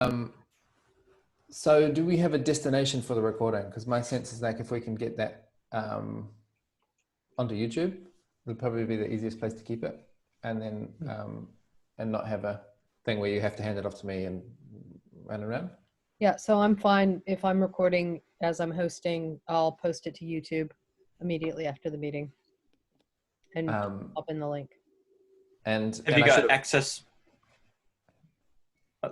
Um, so do we have a destination for the recording? Because my sense is like if we can get that onto YouTube, it'll probably be the easiest place to keep it, and then and not have a thing where you have to hand it off to me and run around. Yeah, so I'm fine if I'm recording as I'm hosting. I'll post it to YouTube immediately after the meeting and up in the link. And have you got access?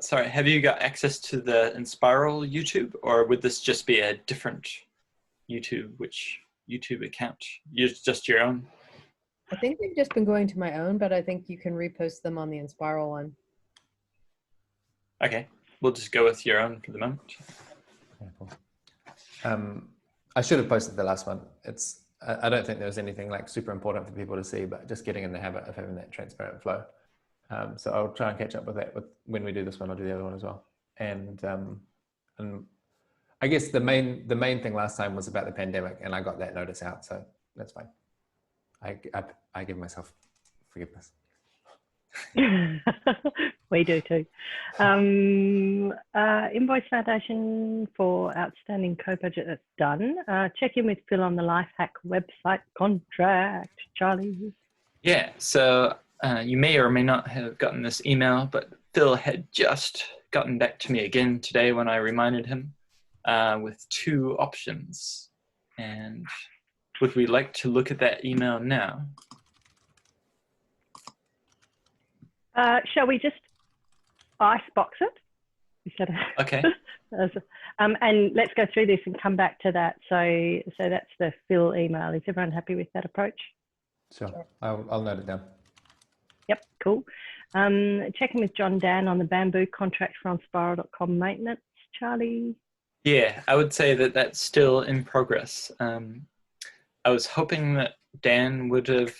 Sorry, have you got access to the Inspiral YouTube, or would this just be a different YouTube? Which YouTube account? Just your own? I think they've just been going to my own, but I think you can repost them on the Inspiral one. Okay, we'll just go with your own for the moment. Yeah, cool. I should have posted the last one. I don't think there was anything like super important for people to see, but just getting in the habit of having that transparent flow. So I'll try and catch up with that when we do this one. I'll do the other one as well. And I guess the main thing last time was about the pandemic, and I got that notice out, so that's fine. I give myself forgiveness. We do too. Invoice validation for outstanding co-budget, that's done. Check in with Phil on the Lifehack website contract, Charlie. Yeah, so you may or may not have gotten this email, but Phil had just gotten back to me again today when I reminded him with two options. And would we like to look at that email now? Shall we just icebox it? Instead of okay. And let's go through this and come back to that. So that's the Phil email. Is everyone happy with that approach? Sure. I'll note it down. Yep, cool. Checking with John Dan on the bamboo contract for onspiral.com maintenance, Charlie. Yeah, I would say that that's still in progress. I was hoping that Dan would have,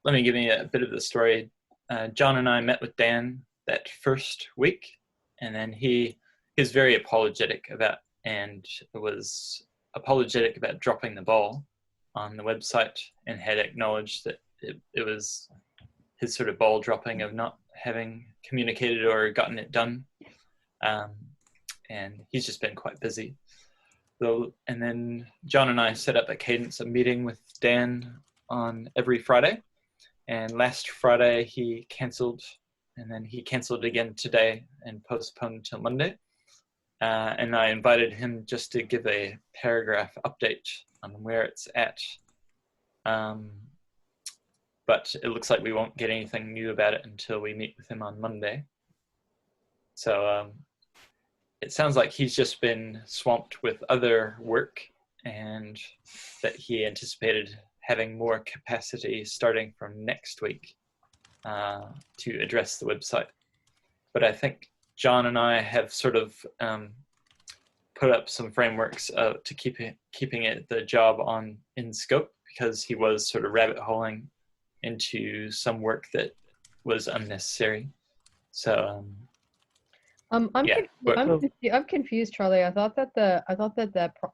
let me give you a bit of the story. John and I met with Dan that first week, and then he was very apologetic about dropping the ball on the website, and had acknowledged that it was his sort of ball dropping of not having communicated or gotten it done. And he's just been quite busy. And then John and I set up a cadence of meeting with Dan on every Friday. And last Friday he canceled, and then he canceled again today and postponed until Monday. And I invited him just to give a paragraph update on where it's at. But it looks like we won't get anything new about it until we meet with him on Monday. So it sounds like he's just been swamped with other work, and that he anticipated having more capacity starting from next week to address the website. But I think John and I have sort of put up some frameworks to keeping the job in scope, because he was sort of rabbit holing into some work that was unnecessary. So I'm confused, Charlie. I thought that the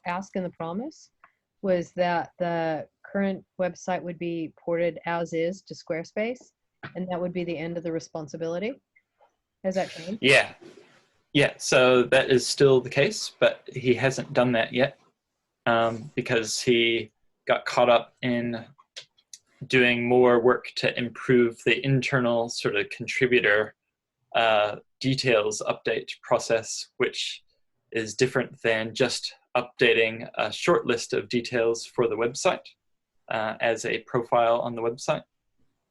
ask and the promise was that the current website would be ported as is to Squarespace, and that would be the end of the responsibility. Has that changed? Yeah. So that is still the case, but he hasn't done that yet because he got caught up in doing more work to improve the internal sort of contributor details update process, which is different than just updating a short list of details for the website as a profile on the website.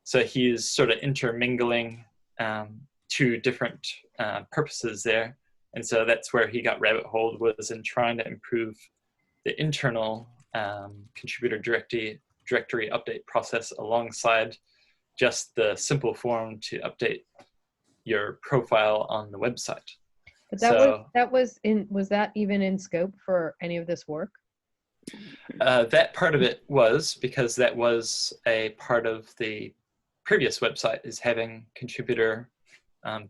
So he's sort of intermingling two different purposes there. And so that's where he got rabbit holed, was in trying to improve the internal contributor directory update process alongside just the simple form to update your profile on the website. But was that even in scope for any of this work? That part of it was, because that was a part of the previous website, is having contributor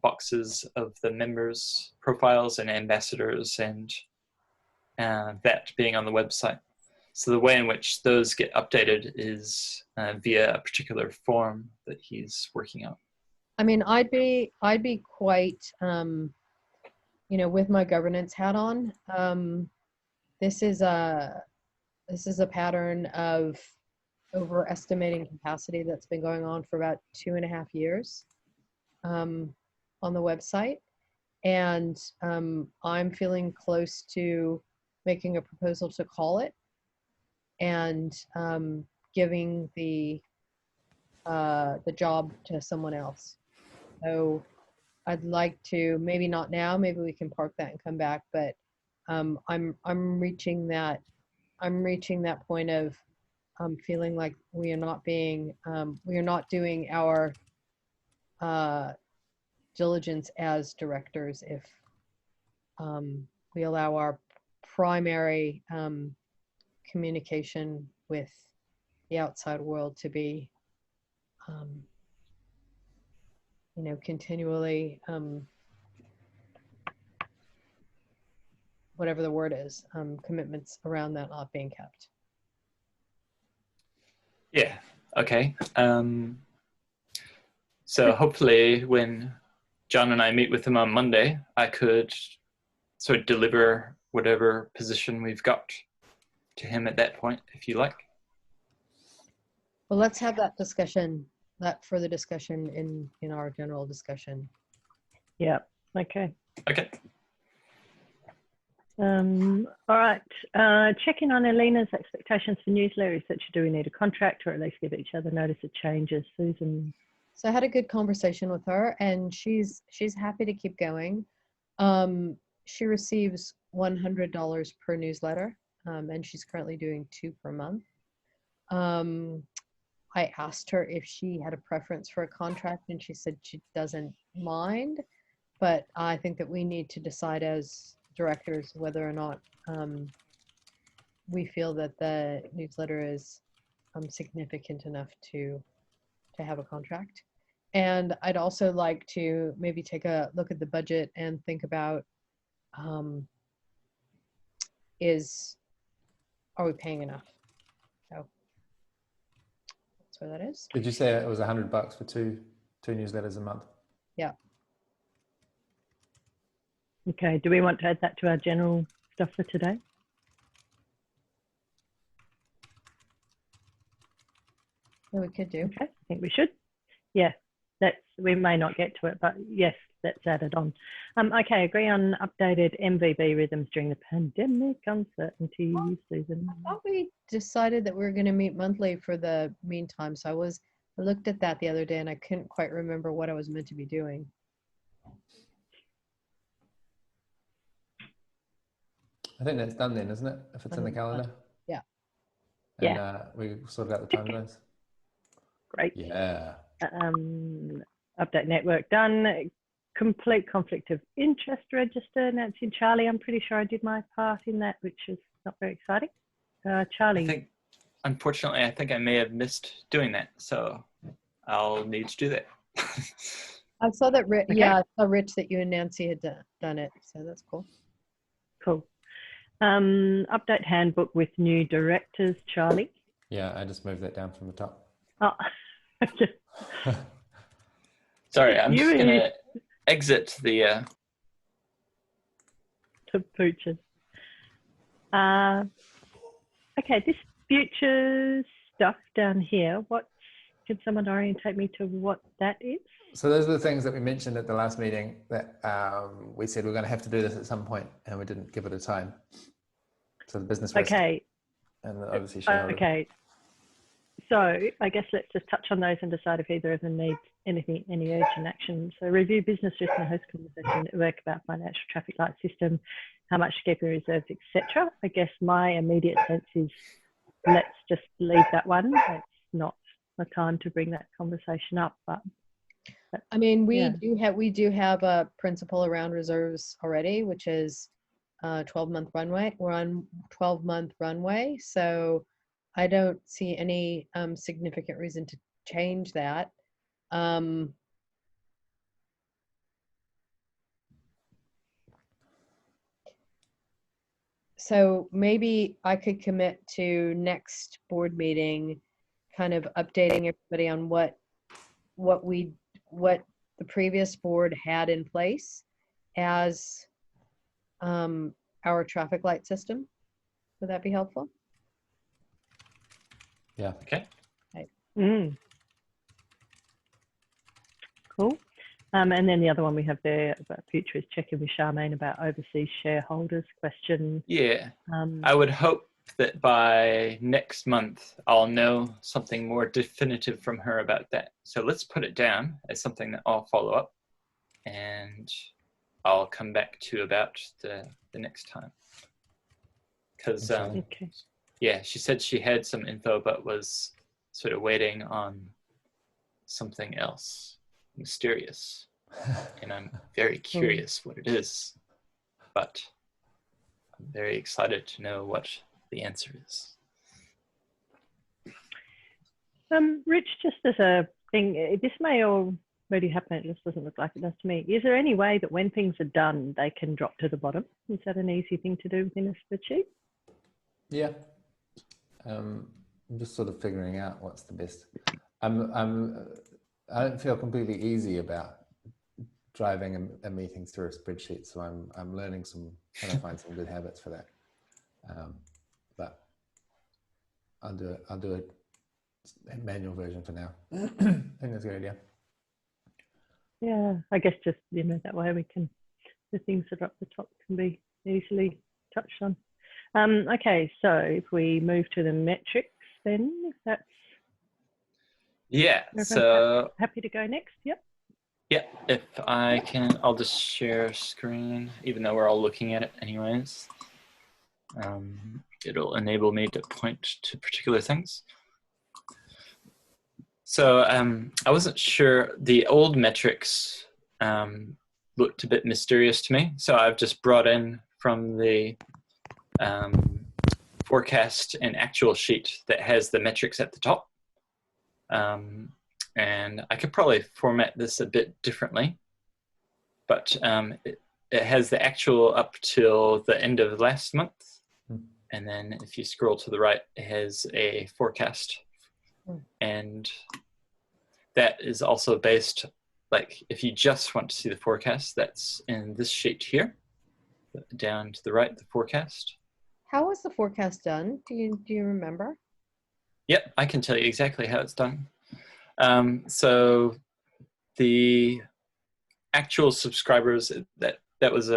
boxes of the members' profiles and ambassadors, and that being on the website. So the way in which those get updated is via a particular form that he's working on. I mean, I'd be quite, you know, with my governance hat on. This is a pattern of overestimating capacity that's been going on for about 2.5 years on the website. And I'm feeling close to making a proposal to call it and giving the job to someone else. So I'd like to, maybe not now, maybe we can park that and come back, but I'm reaching that point of feeling like we are not doing our diligence as directors if we allow our primary communication with the outside world to be you know, continually whatever the word is, commitments around that not being kept. Yeah, okay. So hopefully when John and I meet with him on Monday, I could sort of deliver whatever position we've got to him at that point, if you like. Well, let's have that discussion, that further discussion in our general discussion. Yeah, okay. Okay. All right, checking on Elena's expectations for newsletters. Do we need a contract or at least give each other notice of changes? Susan? So I had a good conversation with her and she's happy to keep going. She receives $100 per newsletter and she's currently doing 2 per month. I asked her if she had a preference for a contract and she said she doesn't mind, but I think that we need to decide as directors whether or not we feel that the newsletter is significant enough to have a contract. And I'd also like to maybe take a look at the budget and think about are we paying enough? So that's where that is. Did you say it was $100 for two newsletters a month? Yeah. Okay, do we want to add that to our general stuff for today? Yeah, we could do. Okay, I think we should. Yeah, we may not get to it, but yes, that's added on. Okay, agree on updated MVB rhythms during the pandemic. Uncertainty, Susan. I thought we decided that we were going to meet monthly for the meantime. So I looked at that the other day and I couldn't quite remember what I was meant to be doing. I think that's done then, isn't it? If it's in the calendar. Yeah. And yeah. We sorted out the time zones. Great. Yeah. Update network done. Complete conflict of interest register. Nancy and Charlie, I'm pretty sure I did my part in that, which is not very exciting. Charlie. Unfortunately, I think I may have missed doing that, so I'll need to do that. I saw that, Okay. yeah, I saw Rich that you and Nancy had done it, so that's cool. Cool. Update handbook with new directors, Charlie. Yeah, I just moved that down from the top. Oh, okay. Sorry, I'm just going to exit the... pooches. Okay, this future stuff down here, can someone orientate me to what that is? So those are the things that we mentioned at the last meeting that we said we're going to have to do this at some point, and we didn't give it a time. So the business risk. Okay. And obviously shareholder. Okay. So I guess let's just touch on those and decide if either of them needs any urgent action. So review business risk and host conversation at work about financial traffic light system, how much to keep in reserves, etc. I guess my immediate sense is let's just leave that one. It's not the time to bring that conversation up, but I mean, we do have a principle around reserves already, which is 12-month runway. We're on 12-month runway, so I don't see any significant reason to change that. So maybe I could commit to next board meeting, kind of updating everybody on what the previous board had in place as our traffic light system. Would that be helpful? Yeah. Okay. Right. Cool. And then the other one we have there about future is checking with Charmaine about overseas shareholders question. Yeah. I would hope that by next month, I'll know something more definitive from her about that. So let's put it down as something that I'll follow up, and I'll come back to about the next time. Because, okay. yeah, she said she had some info, but was sort of waiting on something else mysterious. And I'm very curious what it is, but I'm very excited to know what the answer is. Rich, just as a thing, this may already happen, it just doesn't look like it does to me. Is there any way that when things are done, they can drop to the bottom? Is that an easy thing to do within a spreadsheet? Yeah. I'm just sort of figuring out what's the best. I don't feel completely easy about driving a meeting through a spreadsheet, so I'm learning trying to find some good habits for that. But I'll do a manual version for now. I think that's a good idea. Yeah, I guess just, that way the things that are up the top can be easily touched on. Okay, so if we move to the metrics then, if that's... Yeah, so... Happy to go next, yep. Yeah, if I can, I'll just share screen, even though we're all looking at it anyways. It'll enable me to point to particular things. So I wasn't sure, the old metrics looked a bit mysterious to me, so I've just brought in from the forecast an actual sheet that has the metrics at the top. And I could probably format this a bit differently, but it has the actual up till the end of last month. And then if you scroll to the right, it has a forecast. And that is also based, like if you just want to see the forecast, that's in this sheet here, down to the right, the forecast. How was the forecast done? Do you remember? Yep, I can tell you exactly how it's done. So the actual subscribers, that was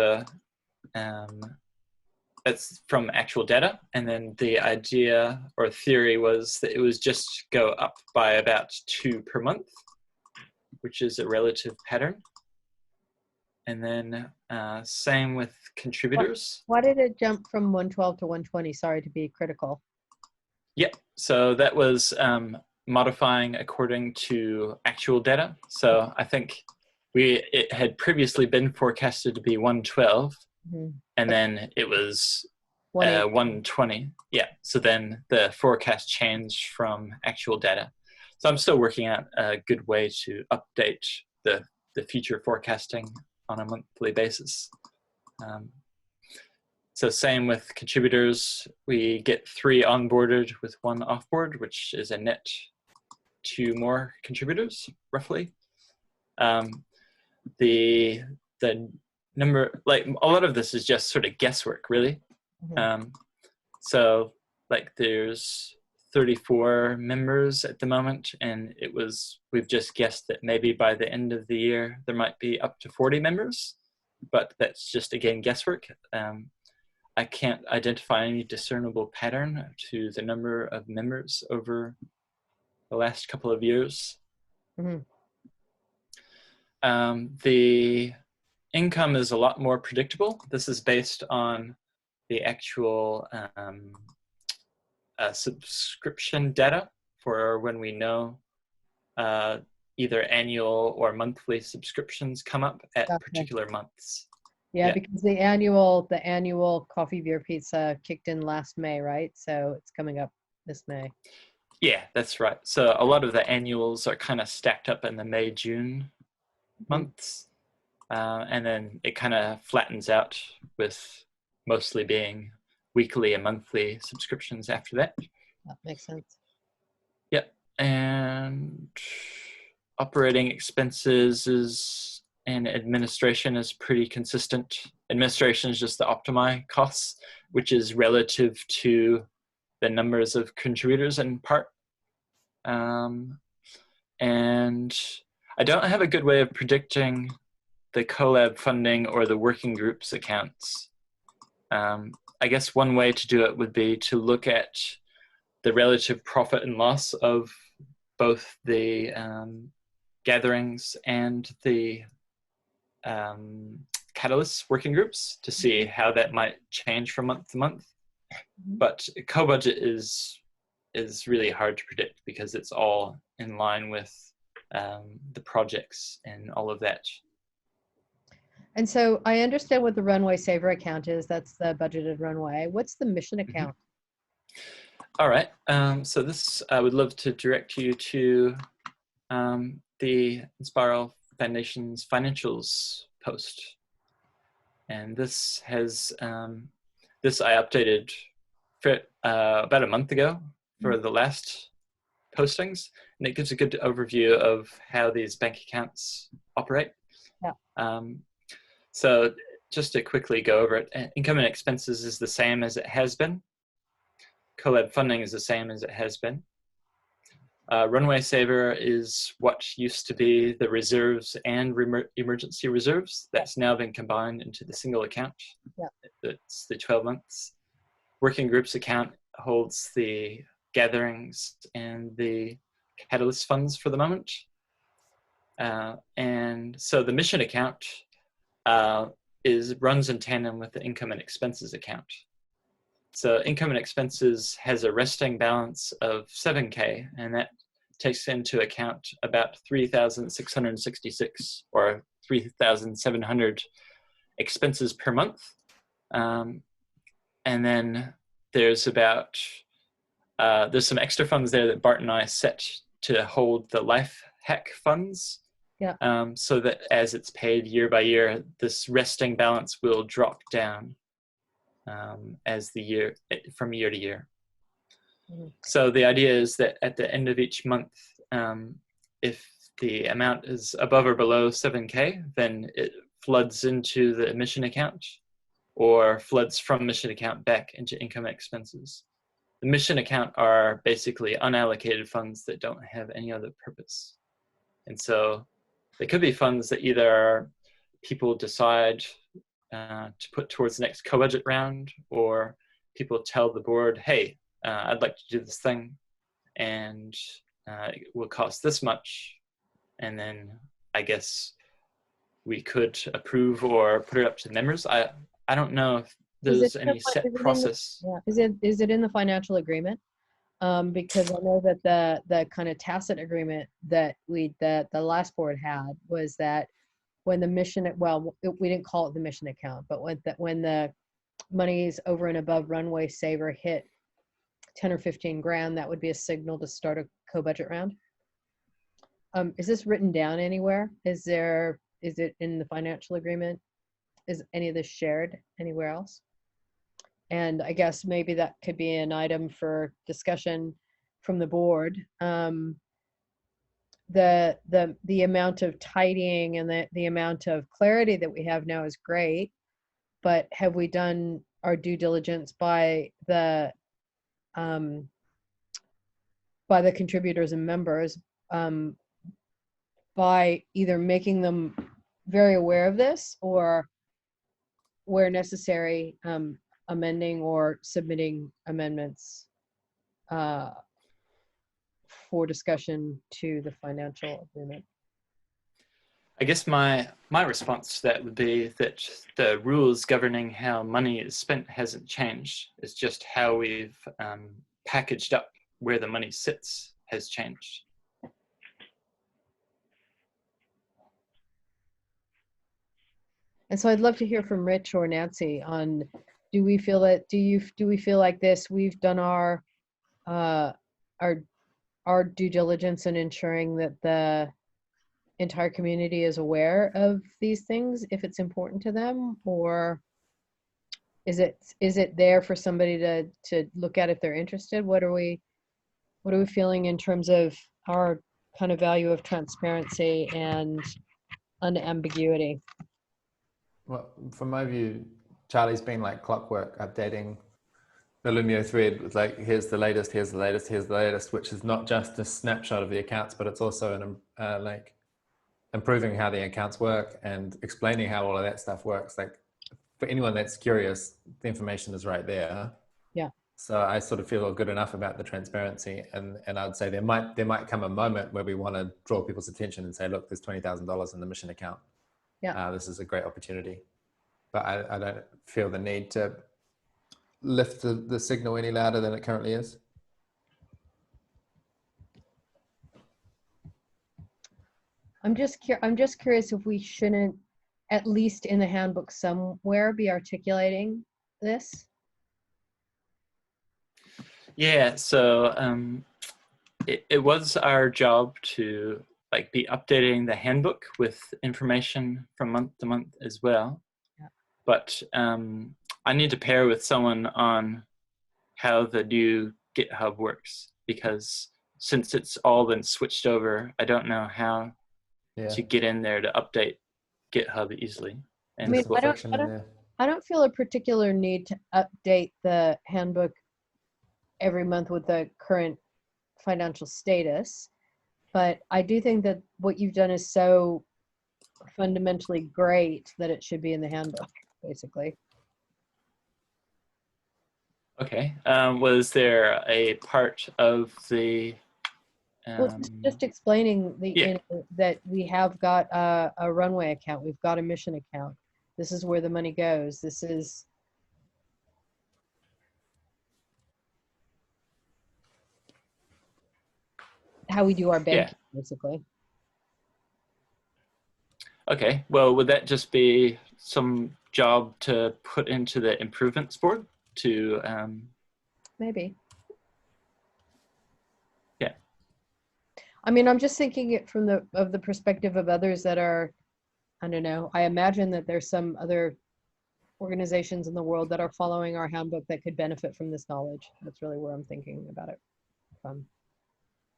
that's from actual data, and then the idea or theory was that it was just go up by about 2 per month, which is a relative pattern. And then same with contributors. Why did it jump from 112 to 120? Sorry to be critical. Yep, so that was modifying according to actual data. So I think it had previously been forecasted to be 112, and then it was 120. Yeah, so then the forecast changed from actual data. So I'm still working out a good way to update the future forecasting on a monthly basis. So same with contributors, we get 3 onboarded with 1 offboard, which is a net 2 more contributors, roughly. The number, like a lot of this is just sort of guesswork, really. So like there's 34 members at the moment, and we've just guessed that maybe by the end of the year, there might be up to 40 members, but that's just, again, guesswork. I can't identify any discernible pattern to the number of members over the last couple of years. The income is a lot more predictable. This is based on the actual subscription data for when we know either annual or monthly subscriptions come up at particular months. Yeah, because the annual coffee, beer, pizza kicked in last May, right? So it's coming up this May. Yeah, that's right. So a lot of the annuals are kind of stacked up in the May, June months. And then it kind of flattens out with mostly being weekly and monthly subscriptions after that. That makes sense. Yep. And operating expenses and administration is pretty consistent. Administration is just the optimi costs, which is relative to the numbers of contributors in part. And I don't have a good way of predicting the collab funding or the working groups accounts. I guess one way to do it would be to look at the relative profit and loss of both the gatherings and the catalysts working groups to see how that might change from month to month. But co-budget is really hard to predict because it's all in line with the projects and all of that. And so I understand what the Runway Saver account is. That's the budgeted runway. What's the mission account? All right. So this, I would love to direct you to the Inspiral Foundation's financials post. And this has, this I updated for, about a month ago for the last postings. And it gives a good overview of how these bank accounts operate. Yeah. So just to quickly go over it, income and expenses is the same as it has been. Collab funding is the same as it has been. Runway Saver is what used to be the reserves and emergency reserves. That's now been combined into the single account. Yeah. It's the 12 months. Working groups account holds the gatherings and the catalyst funds for the moment. And so the mission account runs in tandem with the income and expenses account. So income and expenses has a resting balance of 7K, and that takes into account about 3,666 or 3,700 expenses per month. And then there's about, there's some extra funds there that Bart and I set to hold the life hack funds. Yeah. So that as it's paid year by year, this resting balance will drop down as the year, from year to year. Mm-hmm. So the idea is that at the end of each month, if the amount is above or below 7K, then it floods into the mission account or floods from mission account back into income and expenses. The mission account are basically unallocated funds that don't have any other purpose. And so they could be funds that either people decide to put towards the next co-budget round, or people tell the board, hey, I'd like to do this thing and it will cost this much. And then I guess we could approve or put it up to the members. I don't know if there's any set process. Is it in the financial agreement? Because I know that the kind of tacit agreement that the last board had was that when the mission, well, we didn't call it the mission account, but when the monies over and above Runway Saver hit 10 or 15 grand, that would be a signal to start a co-budget round. Is this written down anywhere? Is it in the financial agreement? Is any of this shared anywhere else? And I guess maybe that could be an item for discussion from the board. The amount of tidying and the amount of clarity that we have now is great, but have we done our due diligence by the contributors and members, by either making them very aware of this, or where necessary, amending or submitting amendments for discussion to the financial agreement? I guess my response to that would be that the rules governing how money is spent hasn't changed. It's just how we've packaged up where the money sits has changed. And so I'd love to hear from Rich or Nancy on, do we feel that, do we feel like this, we've done our due diligence in ensuring that the entire community is aware of these things if it's important to them, or is it there for somebody to look at if they're interested? What are we feeling in terms of our kind of value of transparency and unambiguity. Well, from my view, Charlie's been like clockwork, updating the Lumio thread with like, here's the latest, here's the latest, here's the latest, which is not just a snapshot of the accounts, but it's also an like improving how the accounts work and explaining how all of that stuff works. Like for anyone that's curious, the information is right there. Yeah. So I sort of feel good enough about the transparency, and I'd say there might come a moment where we want to draw people's attention and say, look, there's $20,000 in the mission account. Yeah. This is a great opportunity, but I don't feel the need to lift the signal any louder than it currently is. I'm just curious if we shouldn't, at least in the handbook somewhere, be articulating this. Yeah, so it was our job to like be updating the handbook with information from month to month as well. Yeah. But I need to pair with someone on how the new GitHub works, because since it's all been switched over, I don't know how to get in there to update GitHub easily. And I mean, I don't feel a particular need to update the handbook every month with the current financial status, but I do think that what you've done is so fundamentally great that it should be in the handbook, basically. Okay. Was there a part of the Well, just explaining that we have got a runway account, we've got a mission account. This is where the money goes. This is how we do our banking, basically. Okay. Well, would that just be some job to put into the improvements board to? Maybe. Yeah. I mean, I'm just thinking it from the perspective of others that are, I don't know, I imagine that there's some other organizations in the world that are following our handbook that could benefit from this knowledge. That's really where I'm thinking about it from.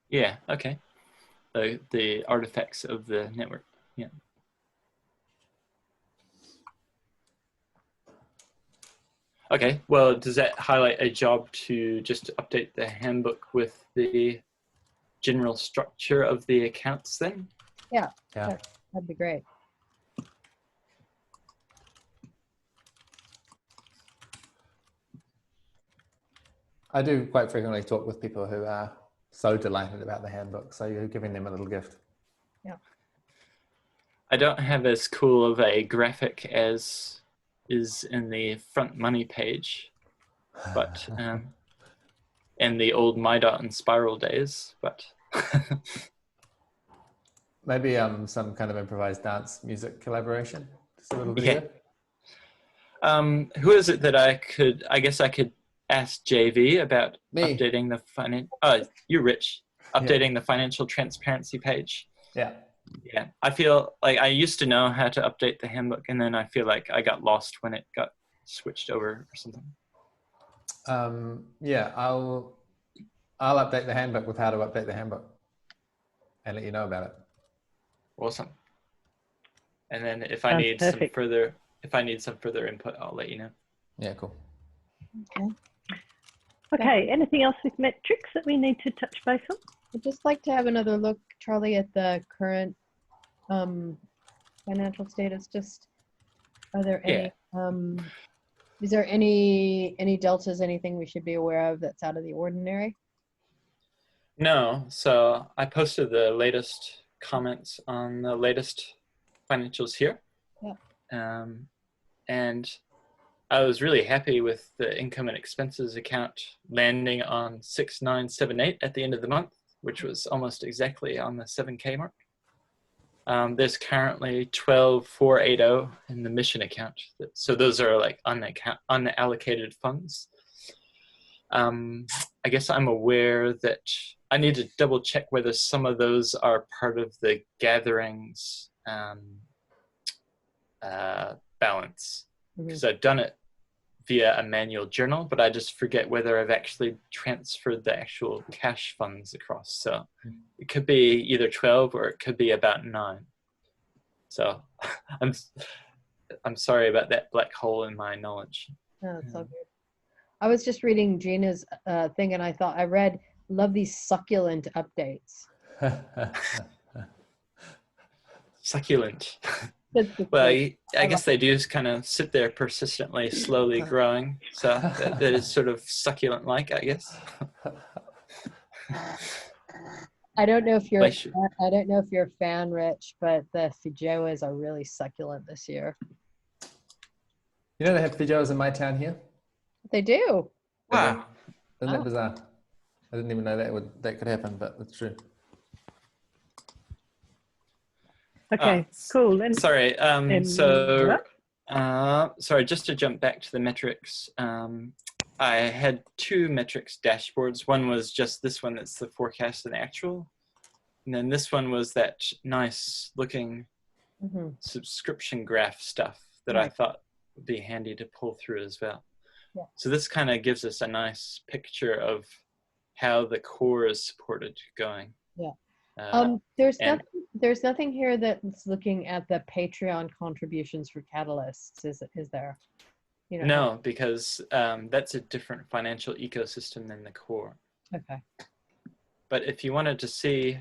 Yeah, okay. The artifacts of the network, yeah. Okay, well, does that highlight a job to just update the handbook with the general structure of the accounts then? Yeah, that'd be great. I do quite frequently talk with people who are so delighted about the handbook, so you're giving them a little gift. Yeah. I don't have as cool of a graphic as is in the front money page, but in the old MyDot and Spiral days, but maybe some kind of improvised dance music collaboration, just a little video. Yeah. Who is it that I guess I could ask JV about updating the you're Rich, updating the financial transparency page. Yeah. Yeah, I feel like I used to know how to update the handbook, and then I feel like I got lost when it got switched over or something. Yeah, I'll update the handbook with how to update the handbook and let you know about it. Awesome. And then if I need some further input, I'll let you know. Yeah, cool. Okay, anything else with metrics that we need to touch base on? I'd just like to have another look, Charlie, at the current financial status. Just, are there any, is there any deltas, anything we should be aware of that's out of the ordinary? No, so I posted the latest comments on the latest financials here. Yeah. And I was really happy with the income and expenses account landing on 6978 at the end of the month, which was almost exactly on the 7K mark. There's currently 12,480 in the mission account. So those are like unallocated funds. I guess I'm aware that I need to double check whether some of those are part of the gatherings balance, because I've done it via a manual journal, but I just forget whether I've actually transferred the actual cash funds across. So it could be either 12 or it could be about 9. So I'm sorry about that black hole in my knowledge. No, it's all good. I was just reading Gina's thing, and I read, love these succulent updates. Succulent. Well, I guess they do kind of sit there persistently, slowly growing. So that is sort of succulent-like, I guess. I don't know if you're a fan, Rich, but the feijoas are really succulent this year. You know they have feijoas in my town here? They do. Wow. Isn't that bizarre? I didn't even know that could happen, but it's true. Okay, cool. And, sorry. Sorry, just to jump back to the metrics. I had 2 metrics dashboards. One was just this one that's the forecast and actual. And then this one was that nice looking subscription graph stuff that I thought would be handy to pull through as well. Yeah. So this kind of gives us a nice picture of how the core is supported going. Yeah. There's nothing here that's looking at the Patreon contributions for Catalysts, is there? You know, no, because that's a different financial ecosystem than the core. Okay. But if you wanted to see,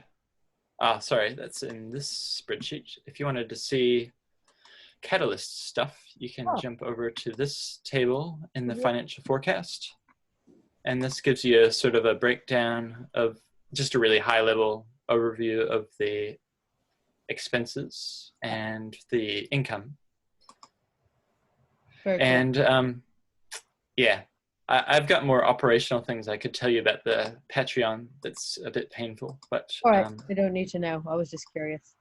sorry, that's in this spreadsheet. If you wanted to see Catalyst stuff, you can jump over to this table in the financial forecast. And this gives you a sort of a breakdown of just a really high level overview of the expenses and the income. And yeah, I've got more operational things I could tell you about the Patreon that's a bit painful, but all right, I don't need to know. I was just curious.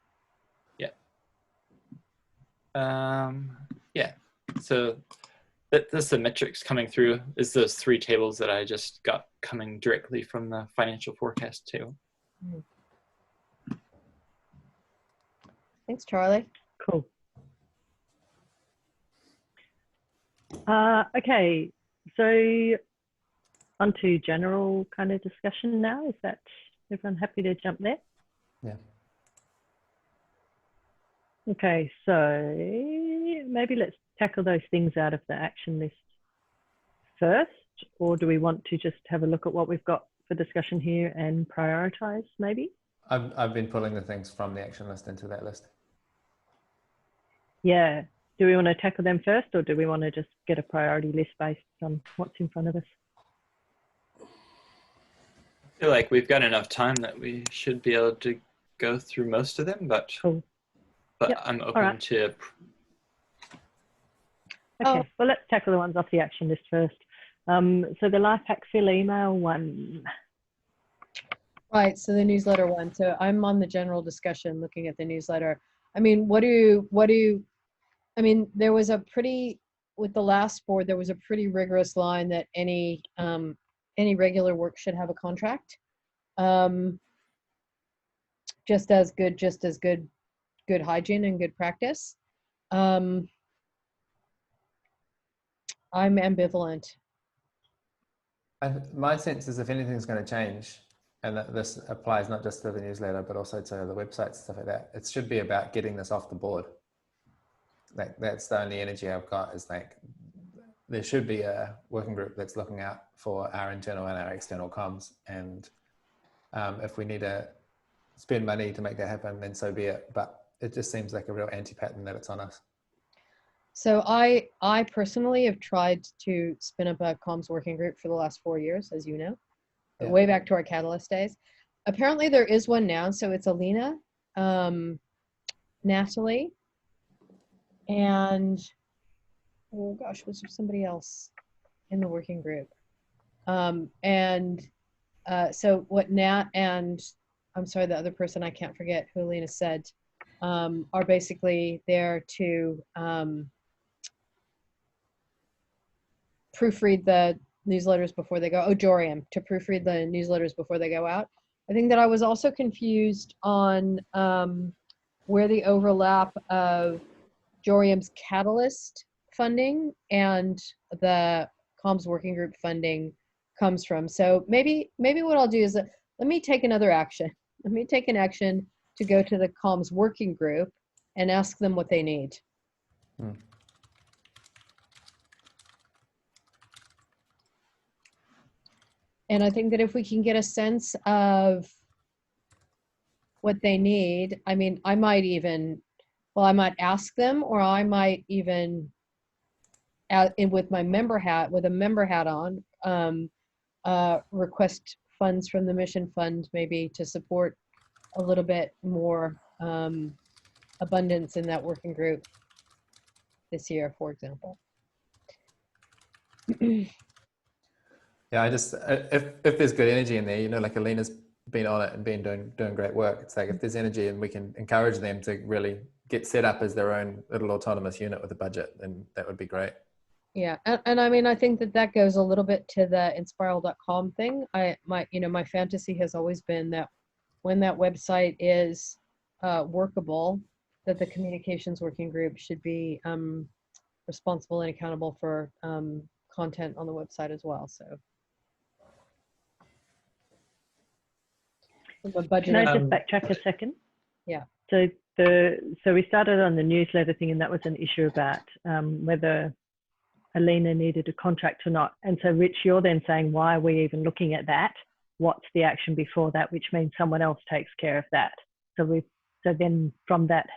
Yeah. Yeah. So that's the metrics coming through is those 3 tables that I just got coming directly from the financial forecast table. Thanks, Charlie. Cool. Okay, so on to general kind of discussion now. Is that everyone happy to jump there? Yeah. Okay, so maybe let's tackle those things out of the action list first, or do we want to just have a look at what we've got for discussion here and prioritize maybe? I've been pulling the things from the action list into that list. Yeah. Do we want to tackle them first, or do we want to just get a priority list based on what's in front of us? I feel like we've got enough time that we should be able to go through most of them, but cool. I'm open to. Okay, well, let's tackle the ones off the action list first. So the Life Hack Fill email one. Right, so the newsletter one. So I'm on the general discussion looking at the newsletter. I mean, I mean, there was with the last board, there was a pretty rigorous line that any regular work should have a contract. Just as good hygiene and good practice. I'm ambivalent. My sense is if anything's going to change, and that this applies not just to the newsletter, but also to the website, stuff like that, it should be about getting this off the board. Like that's the only energy I've got is like, there should be a working group that's looking out for our internal and our external comms. And if we need to spend money to make that happen, then so be it. But it just seems like a real anti-pattern that it's on us. So I personally have tried to spin up a comms working group for the last 4 years, as you know, way back to our Catalyst days. Apparently there is one now. So it's Alina, Natalie, and oh gosh, was there somebody else in the working group? So what Nat and I'm sorry, the other person I can't forget who Alina said, are basically there to proofread the newsletters before they go. Oh, Joriam, to proofread the newsletters before they go out. I think that I was also confused on where the overlap of Joriam's Catalyst funding and the comms working group funding comes from. So maybe what I'll do is let me take another action. Let me take an action to go to the comms working group and ask them what they need. And I think that if we can get a sense of what they need, I mean, I might ask them, or I might even, with a member hat on, request funds from the mission fund, maybe to support a little bit more abundance in that working group this year, for example. Yeah, I just, if there's good energy in there, you know, like Alina's been on it and been doing great work. It's like if there's energy and we can encourage them to really get set up as their own little autonomous unit with a budget, then that would be great. Yeah, and I mean, I think that goes a little bit to the inspiral.com thing. My fantasy has always been that when that website is workable, that the communications working group should be responsible and accountable for content on the website as well. So, from a budget. Can I just backtrack a second? Yeah. So we started on the newsletter thing, and that was an issue about whether Alina needed a contract or not. And so, Rich, you're then saying, why are we even looking at that? What's the action before that? Which means someone else takes care of that. So then from that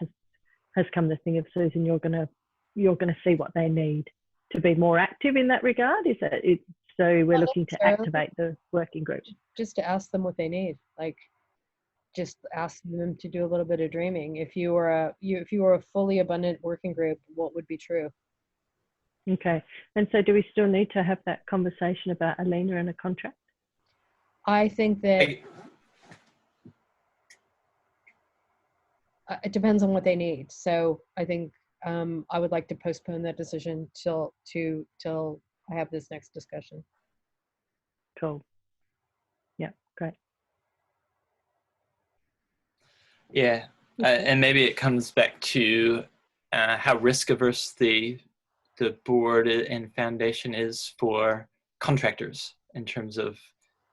has come the thing of, Susan, you're gonna see what they need to be more active in that regard. Is that it? So we're looking to activate the working group. Just to ask them what they need, like just asking them to do a little bit of dreaming. If you were a fully abundant working group, what would be true? Okay. And so do we still need to have that conversation about Alina and a contract? I think that it depends on what they need. So I think I would like to postpone that decision till I have this next discussion. Cool. Yeah, great. Yeah, and maybe it comes back to how risk averse the board and foundation is for contractors, in terms of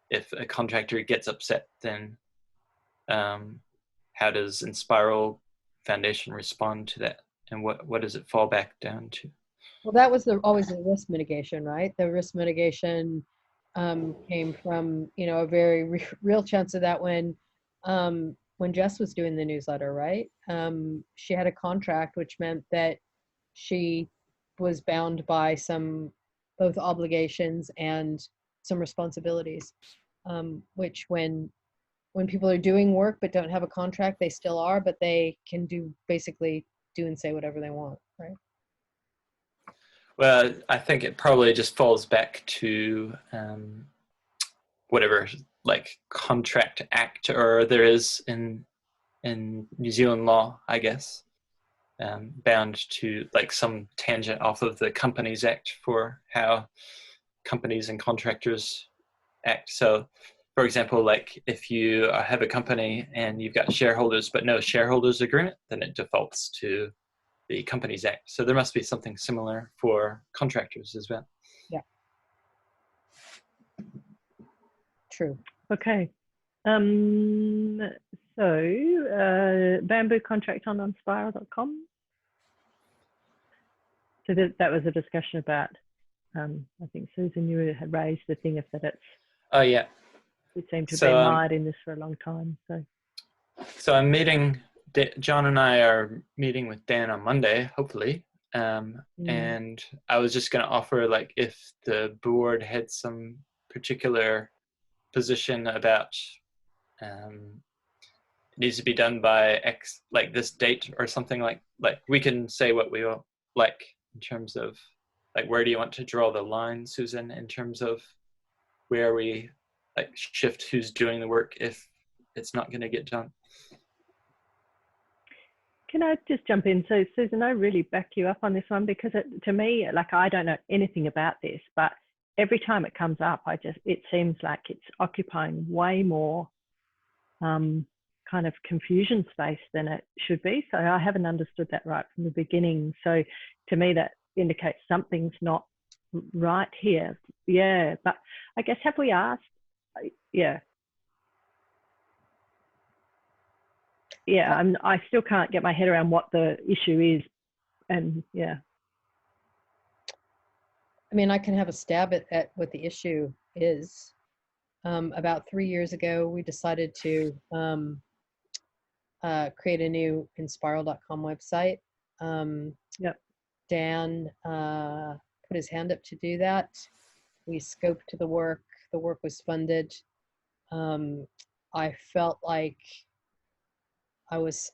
if a contractor gets upset, then how does Inspiral Foundation respond to that, and what does it fall back down to? Well, that was always the risk mitigation, right? The risk mitigation came from, a very real chance of that when Jess was doing the newsletter, right? She had a contract, which meant that she was bound by both obligations and some responsibilities, which when people are doing work but don't have a contract, they still are, but they can basically do and say whatever they want, right? Well, I think it probably just falls back to whatever, like, Contract Act or there is in New Zealand law, I guess, bound to like some tangent off of the Companies Act for how companies and contractors act. So, for example, like if you have a company and you've got shareholders but no shareholders agreement, then it defaults to the Companies Act. So there must be something similar for contractors as well. Yeah. True. Okay. So bamboo contract on Inspiral.com. So that was a discussion about, I think, Susan, you had raised the thing of that it's... Oh, yeah. We seem to have been mired in this for a long time. So I'm meeting, John and I are meeting with Dan on Monday, hopefully. And I was just going to offer, like, if the board had some particular position about it needs to be done by X, like this date or something, like we can say what we like in terms of, like, where do you want to draw the line, Susan, in terms of where we like shift who's doing the work if it's not going to get done. Can I just jump in? So Susan, I really back you up on this one, because to me, like, I don't know anything about this, but every time it comes up, it seems like it's occupying way more kind of confusion space than it should be. So I haven't understood that right from the beginning. So to me, that indicates something's not right here. Yeah, but I guess, have we asked? Yeah. Yeah, I still can't get my head around what the issue is. And yeah. I mean, I can have a stab at what the issue is. About 3 years ago, we decided to create a new inspiral.com website. Yep. Dan put his hand up to do that. We scoped the work. The work was funded. I felt like I was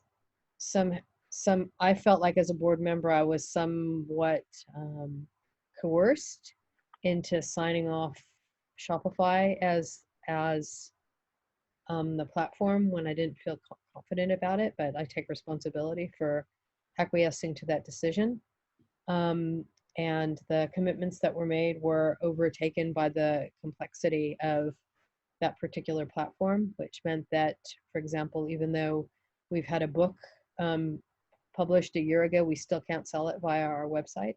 I felt like as a board member, I was somewhat coerced into signing off Shopify as the platform when I didn't feel confident about it, but I take responsibility for acquiescing to that decision. And the commitments that were made were overtaken by the complexity of that particular platform, which meant that, for example, even though we've had a book published a year ago, we still can't sell it via our website.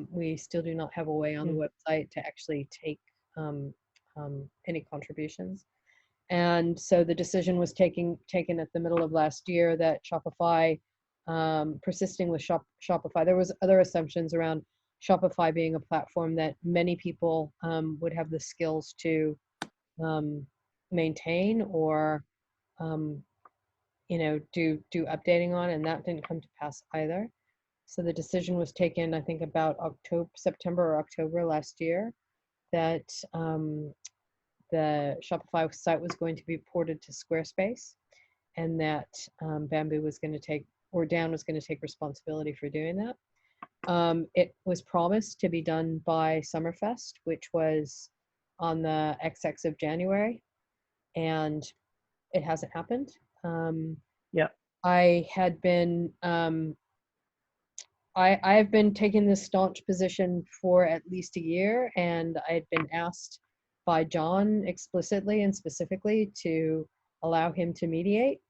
We still do not have a way on the website to actually take any contributions. And so the decision was taken at the middle of last year that Shopify, persisting with Shopify, there was other assumptions around Shopify being a platform that many people would have the skills to maintain or do updating on, and that didn't come to pass either. So the decision was taken, I think, about September or October last year, that the Shopify site was going to be ported to Squarespace, and that Bamboo was going to take, or Dan was going to take responsibility for doing that. It was promised to be done by Summerfest, which was on the XX of January, and it hasn't happened. I had been I've been taking this staunch position for at least a year, and I had been asked by John explicitly and specifically to allow him to mediate.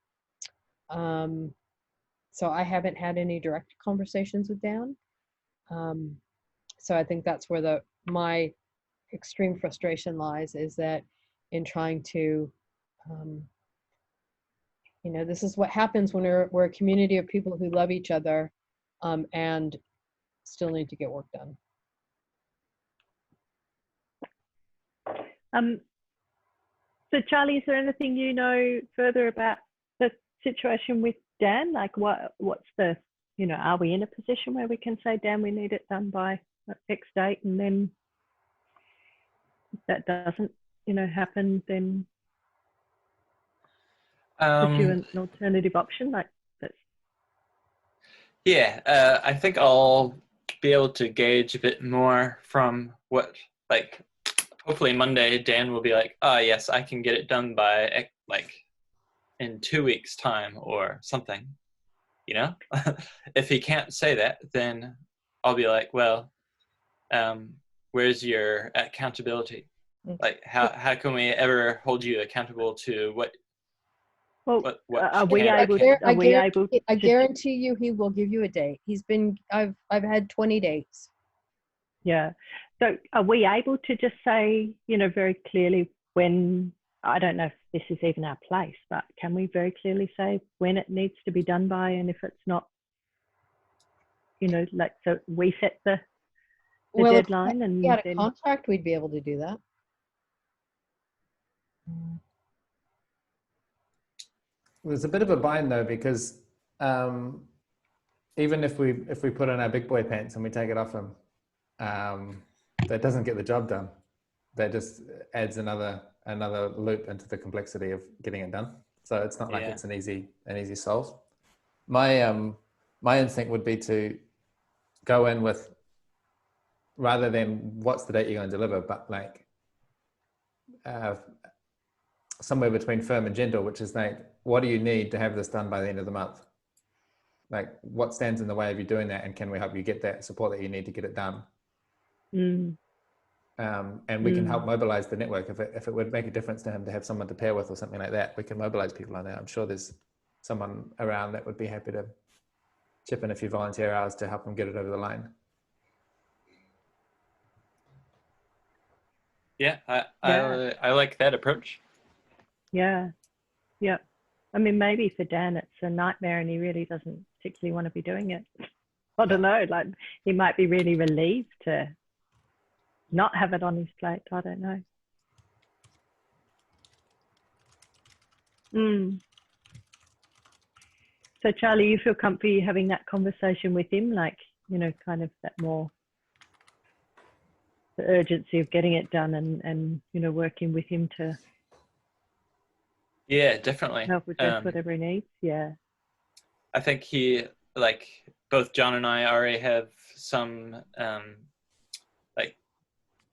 So I haven't had any direct conversations with Dan. So I think that's where my extreme frustration lies, is that in trying to, this is what happens when we're a community of people who love each other and still need to get work done. So Charlie, is there anything you know further about the situation with Dan? Like what's the, are we in a position where we can say, Dan, we need it done by X date, and then if that doesn't, happen, then pursue an alternative option? Like that's... Yeah, I think I'll be able to gauge a bit more from what, like, hopefully Monday, Dan will be like, yes, I can get it done by, like, in 2 weeks' time or something, If he can't say that, then I'll be like, well, where's your accountability? Like, how can we ever hold you accountable to what? Well, what are we able to? I guarantee you, he will give you a date. I've had 20 dates. Yeah. So are we able to just say, very clearly when, I don't know if this is even our place, but can we very clearly say when it needs to be done by, and if it's not, so we set the deadline, and if we had a contract, we'd be able to do that. There's a bit of a bind though, because even if we put on our big boy pants and we take it off him, that doesn't get the job done. That just adds another loop into the complexity of getting it done. So it's not like it's an easy solve. My instinct would be to go in with, rather than what's the date you're going to deliver, but like somewhere between firm and gentle, which is like, what do you need to have this done by the end of the month? Like, what stands in the way of you doing that, and can we help you get that support that you need to get it done? And we can help mobilize the network. If it would make a difference to him to have someone to pair with or something like that, we can mobilize people on that. I'm sure there's someone around that would be happy to chip in a few volunteer hours to help him get it over the line. Yeah, I like that approach. Yeah. Yeah. I mean, maybe for Dan it's a nightmare and he really doesn't particularly want to be doing it. I don't know, like he might be really relieved to not have it on his plate. I don't know. So Charlie, you feel comfy having that conversation with him, like, you know, kind of that more the urgency of getting it done and you know, working with him to definitely help address whatever he needs. Yeah. I think like both John and I already have some like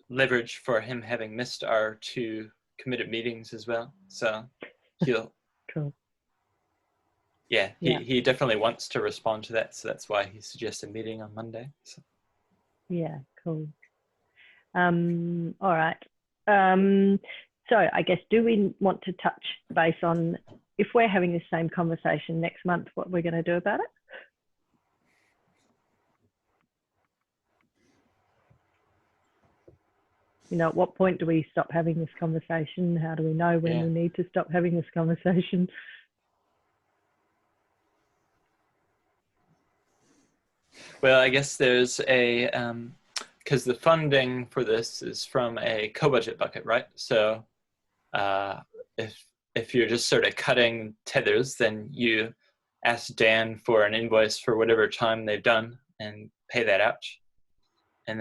leverage for him having missed our 2 committed meetings as well. So he'll Cool. Yeah, he definitely wants to respond to that, so that's why he suggested meeting on Monday. So. Yeah, cool. All right. So I guess, do we want to touch base on, if we're having the same conversation next month, what we're going to do about it? You know, at what point do we stop having this conversation? How do we know when we need to stop having this conversation? Well, I guess there's a, because the funding for this is from a co-budget bucket, right? So if you're just sort of cutting tethers, then you ask Dan for an invoice for whatever time they've done and pay that out. And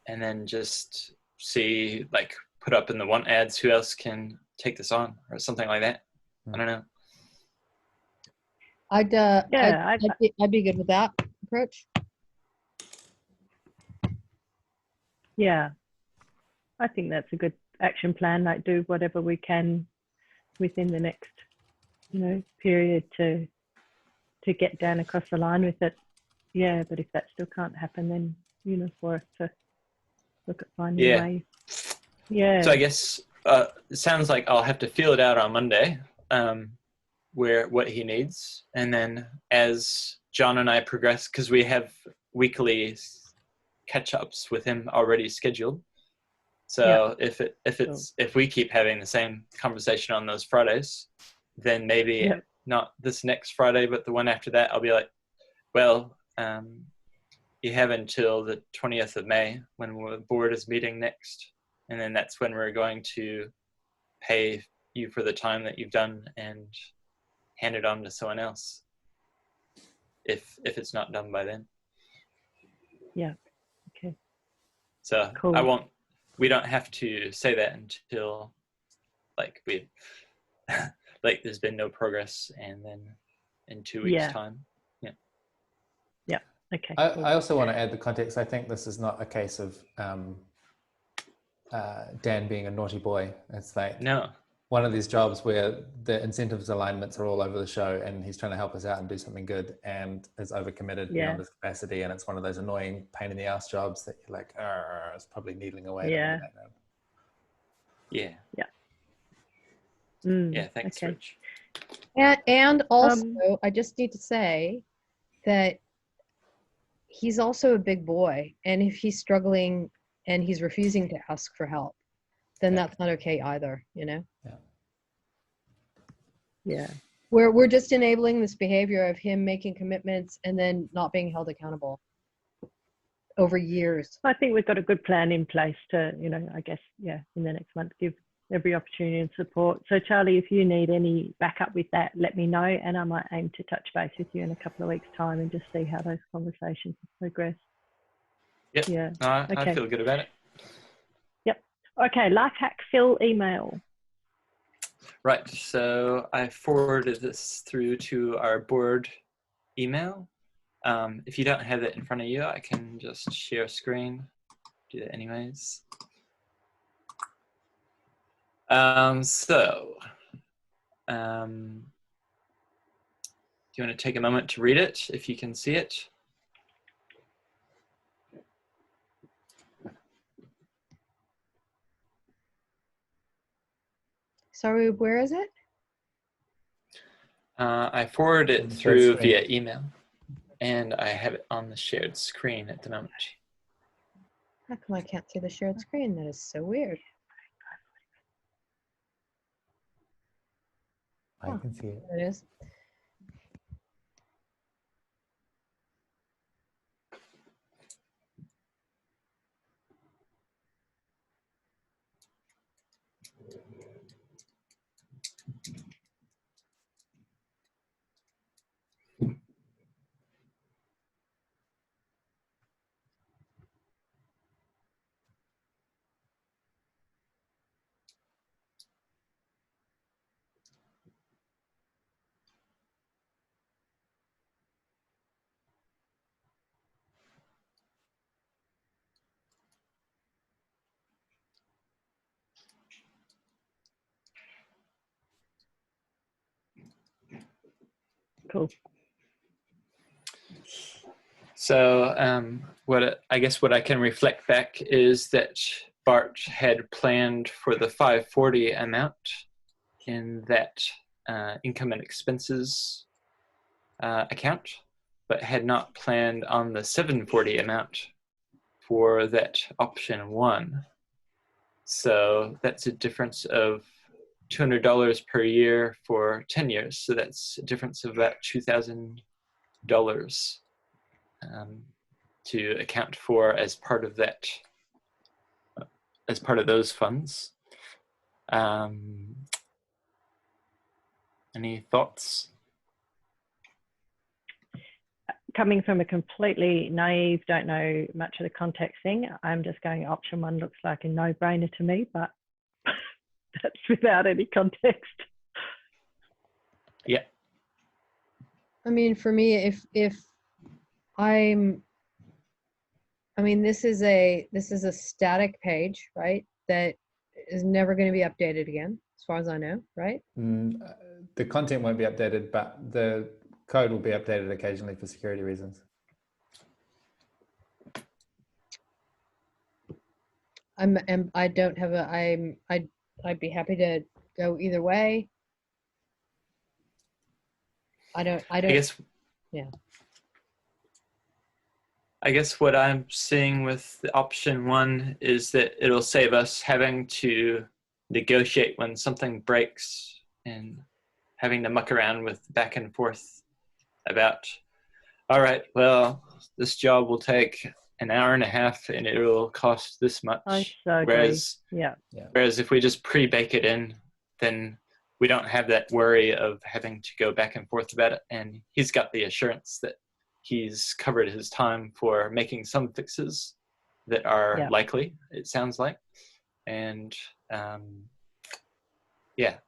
then just see, like, put up in the want ads who else can take this on or something like that. I don't know. I'd be good with that approach. Yeah, I think that's a good action plan. Like, do whatever we can within the next, you know, period to get Dan across the line with it. Yeah, but if that still can't happen, then, you know, for us to look at finding a way. Yeah. So I guess it sounds like I'll have to feel it out on Monday, what he needs, and then as John and I progress, because we have weekly catch-ups with him already scheduled. So if we keep having the same conversation on those Fridays, then maybe not this next Friday, but the one after that, I'll be like, well, you have until the 20th of May when the board is meeting next. And then that's when we're going to pay you for the time that you've done and hand it on to someone else if it's not done by then. Yeah. Okay. So cool. We don't have to say that until like like there's been no progress, and then in 2 weeks time. Yeah. Okay. I also want to add the context. I think this is not a case of Dan being a naughty boy. It's like one of these jobs where the incentives alignments are all over the show, and he's trying to help us out and do something good, and is overcommitted beyond his capacity. And it's one of those annoying pain in the ass jobs that you're like, it's probably needling away. Yeah. Yeah, thanks, Rich. And also, I just need to say that he's also a big boy, and if he's struggling and he's refusing to ask for help, then that's not okay either, you know? Yeah. We're just enabling this behavior of him making commitments and then not being held accountable over years. I think we've got a good plan in place to, you know, I guess, in the next month, give every opportunity and support. So Charlie, if you need any backup with that, let me know, and I might aim to touch base with you in a couple of weeks' time and just see how those conversations progress. Yep. Yeah. I feel good about it. Yep. Okay. Life hack Phil email. Right. So I forwarded this through to our board email. If you don't have it in front of you, I can just share screen. Do that anyways. Do you want to take a moment to read it, if you can see it? Sorry, where is it? I forwarded it through via email, and I have it on the shared screen at the moment. How come I can't see the shared screen? That is so weird. I can see it. There it is. Cool. So I guess what I can reflect back is that Bart had planned for the 540 amount in that income and expenses account, but had not planned on the 740 amount for that option 1. So that's a difference of $200 per year for 10 years. So that's a difference of about $2,000 to account for as part of that, as part of those funds. Any thoughts? Coming from a completely naive, don't know much of the context thing, I'm just going option 1 looks like a no-brainer to me, but that's without any context. Yeah. I mean, for me, if this is a static page, right? That is never going to be updated again, as far as I know, right? The content won't be updated, but the code will be updated occasionally for security reasons. I'd be happy to go either way. I guess, yeah. I guess what I'm seeing with the option 1 is that it'll save us having to negotiate when something breaks and having to muck around with back and forth about, all right, well, this job will take an hour and a half and it will cost this much. I so agree. Whereas if we just pre-bake it in, then we don't have that worry of having to go back and forth about it. And he's got the assurance that he's covered his time for making some fixes that are likely, it sounds like. And yeah.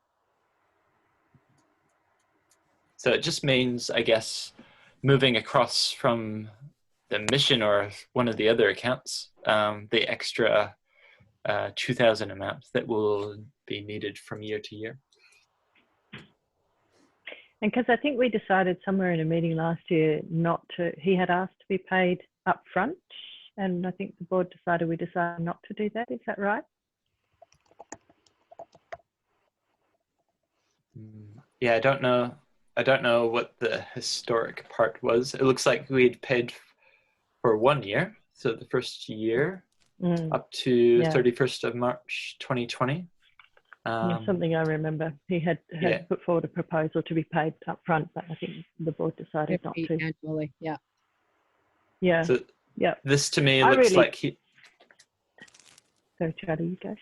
So it just means, I guess, moving across from the mission or one of the other accounts, the extra 2,000 amount that will be needed from year to year. And because I think we decided somewhere in a meeting last year he had asked to be paid up front, and I think the board decided not to do that. Is that right? Yeah, I don't know what the historic part was. It looks like we'd paid for 1 year, so the first year up to 31st of March 2020. Something I remember. He had put forward a proposal to be paid up front, but I think the board decided not to. Annually, yeah. Yeah. So this to me looks like he... So Charlie, you go.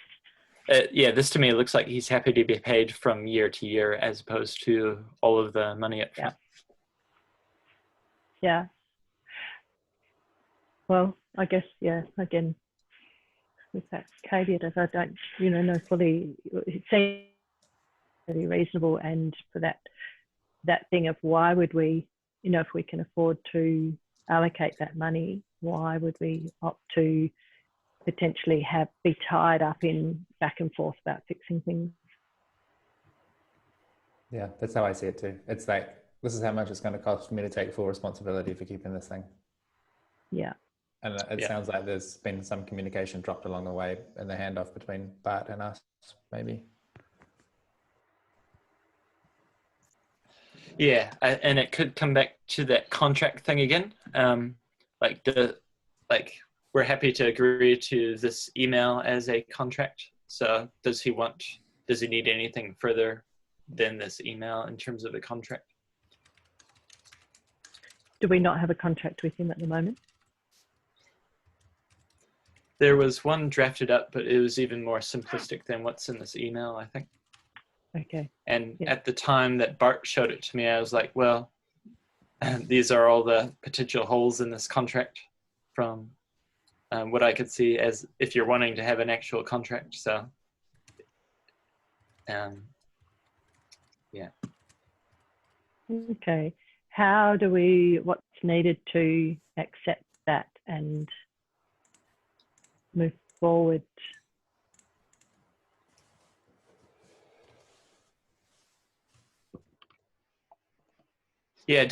This to me looks like he's happy to be paid from year to year as opposed to all of the money up front. Yeah. Well, I guess, again, with that caveat, as I don't, know fully, it seems pretty reasonable. And for that thing of why would we, if we can afford to allocate that money, why would we opt to potentially be tied up in back and forth about fixing things? Yeah, that's how I see it too. It's like, this is how much it's going to cost for me to take full responsibility for keeping this thing. Yeah. And it sounds like there's been some communication dropped along the way in the handoff between Bart and us, maybe. Yeah, and it could come back to that contract thing again. we're happy to agree to this email as a contract. So does he need anything further than this email in terms of a contract? Do we not have a contract with him at the moment? There was one drafted up, but it was even more simplistic than what's in this email, I think. Okay. And at the time that Bart showed it to me, I was like, well, these are all the potential holes in this contract from what I could see as if you're wanting to have an actual contract. So, yeah. Okay. What's needed to accept that and move forward? Yeah,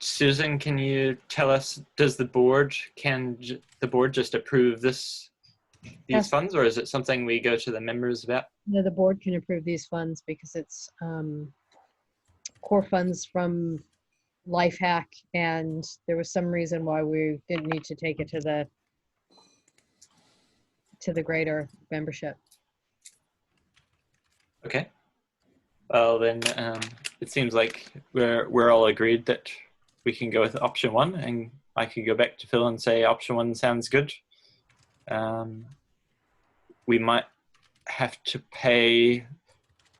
Susan, can you tell us, does the board just approve these funds, or is it something we go to the members about? No, the board can approve these funds because it's core funds from LifeHack, and there was some reason why we didn't need to take it to the greater membership. Okay. Well, then it seems like we're all agreed that we can go with option one, and I could go back to Phil and say option one sounds good. We might have to pay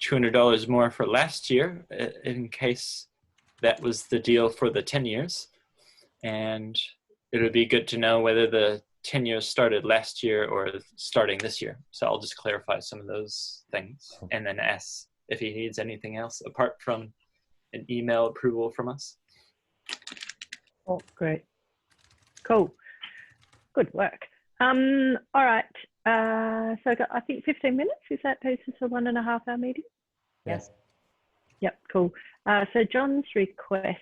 $200 more for last year in case that was the deal for the 10 years. And it would be good to know whether the 10 years started last year or starting this year. So I'll just clarify some of those things and then ask if he needs anything else apart from an email approval from us. Oh, great. Cool. Good work. All right. So I got, I think 15 minutes. Is that this is a 1.5 hour meeting? Yes. Yep, cool. So John's request,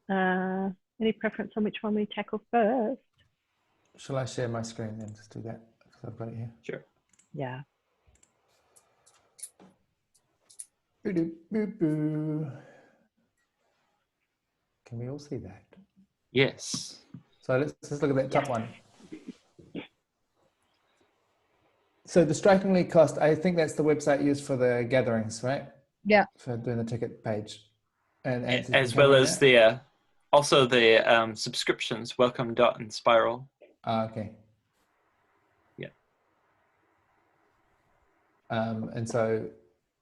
any preference on which one we tackle first? Shall I share my screen then? Just do that because I've got it here. Sure. Yeah. Can we all see that? Yes. So let's just look at that top one. So the strikingly cost, I think that's the website used for the gatherings, right? Yeah. For doing the ticket page. And as well as the also the subscriptions, welcome dot and spiral. Okay. Yeah. And so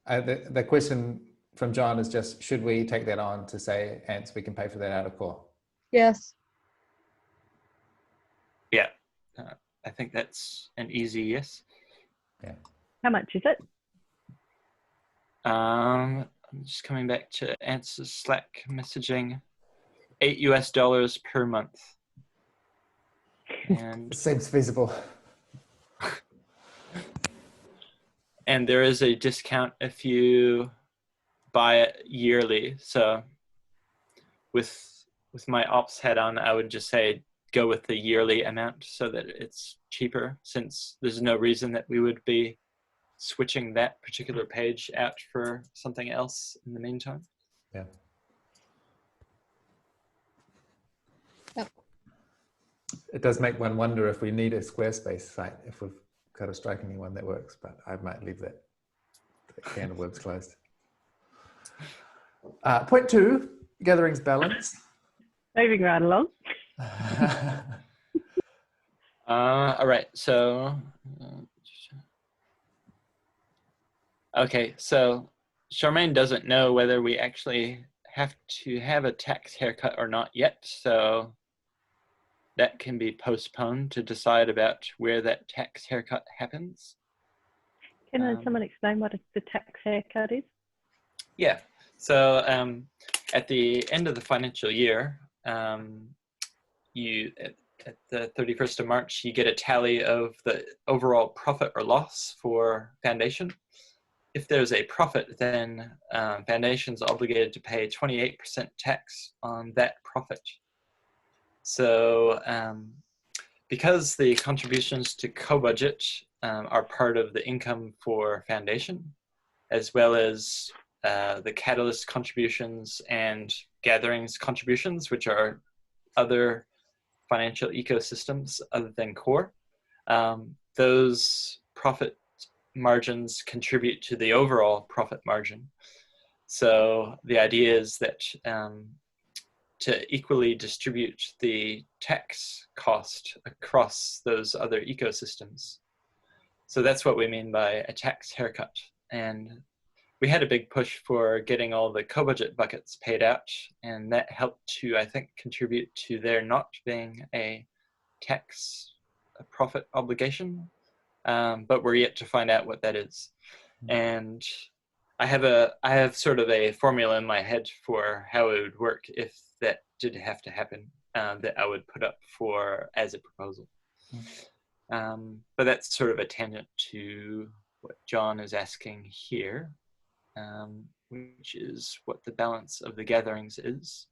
the question from John is just, should we take that on to say, Ants, we can pay for that out of core? Yes. Yeah. I think that's an easy yes. Yeah. How much is it? I'm just coming back to Ants's Slack messaging. $8 per month. And seems feasible. And there is a discount if you buy it yearly. So with my ops hat on, I would just say go with the yearly amount so that it's cheaper, since there's no reason that we would be switching that particular page out for something else in the meantime. Yeah. Yep. It does make one wonder if we need a Squarespace site, if we've got a strikingly one that works, but I might leave that can of worms closed. Point 2, gatherings balance. Moving right along. All right, so okay, so Charmaine doesn't know whether we actually have to have a tax haircut or not yet, so that can be postponed to decide about where that tax haircut happens. Can someone explain what the tax haircut is? Yeah, so at the end of the financial year, at the 31st of March, you get a tally of the overall profit or loss for Foundation. If there's a profit, then Foundation's obligated to pay 28% tax on that profit. So because the contributions to co-budget are part of the income for Foundation, as well as the Catalyst contributions and Gatherings contributions, which are other financial ecosystems other than core, those profit margins contribute to the overall profit margin. So the idea is that to equally distribute the tax cost across those other ecosystems. So that's what we mean by a tax haircut. And we had a big push for getting all the co-budget buckets paid out, and that helped to, I think, contribute to there not being a tax profit obligation, but we're yet to find out what that is. And I have sort of a formula in my head for how it would work if that did have to happen, that I would put up for as a proposal. But that's sort of a tangent to what John is asking here, which is what the balance of the gatherings is.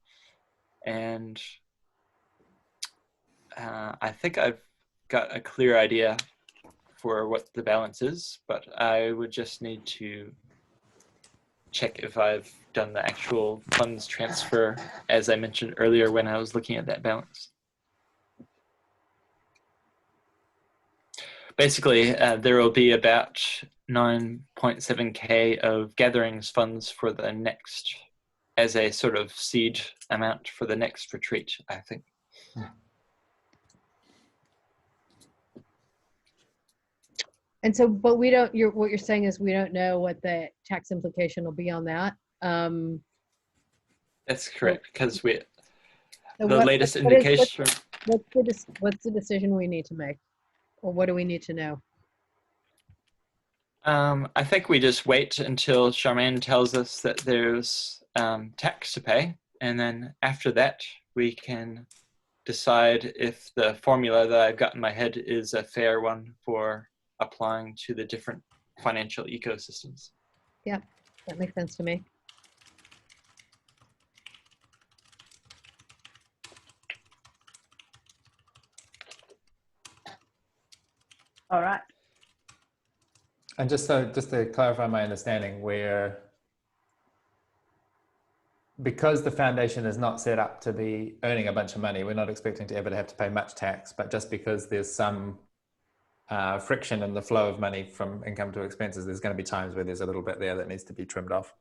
And I think I've got a clear idea for what the balance is, but I would just need to check if I've done the actual funds transfer, as I mentioned earlier when I was looking at that balance. Basically, there will be about 9.7K of gatherings funds for the next, as a sort of seed amount for the next retreat, I think. And so, but we don't, what you're saying is we don't know what the tax implication will be on that. That's correct, because the so latest indication. What's the decision we need to make? Or what do we need to know? I think we just wait until Charmaine tells us that there's tax to pay, and then after that we can decide if the formula that I've got in my head is a fair one for applying to the different financial ecosystems. Yeah, that makes sense to me. All right. And just to clarify my understanding, because the foundation is not set up to be earning a bunch of money, we're not expecting to ever have to pay much tax, but just because there's some friction in the flow of money from income to expenses, there's going to be times where there's a little bit there that needs to be trimmed off.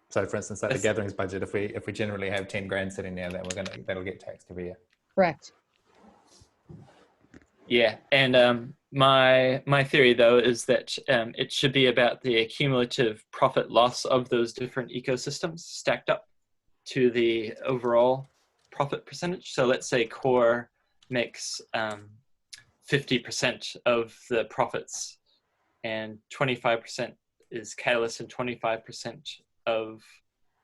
So for instance, like the gatherings budget, if we generally have 10 grand sitting there, then that'll get taxed every year. Correct. Yeah, and my theory though is that it should be about the cumulative profit loss of those different ecosystems stacked up to the overall profit percentage. So let's say core makes 50% of the profits, and 25% is Catalyst, and 25%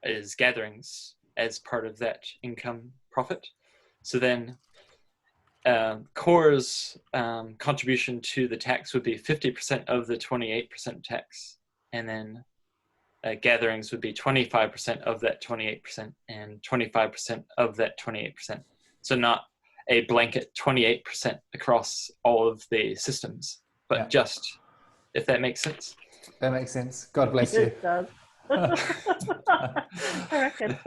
is gatherings as part of that income profit. So then core's contribution to the tax would be 50% of the 28% tax, and then gatherings would be 25% of that 28% and 25% of that 28%. So not a blanket 28% across all of the systems, but just, if that makes sense. That makes sense. God bless you. It does. I reckon.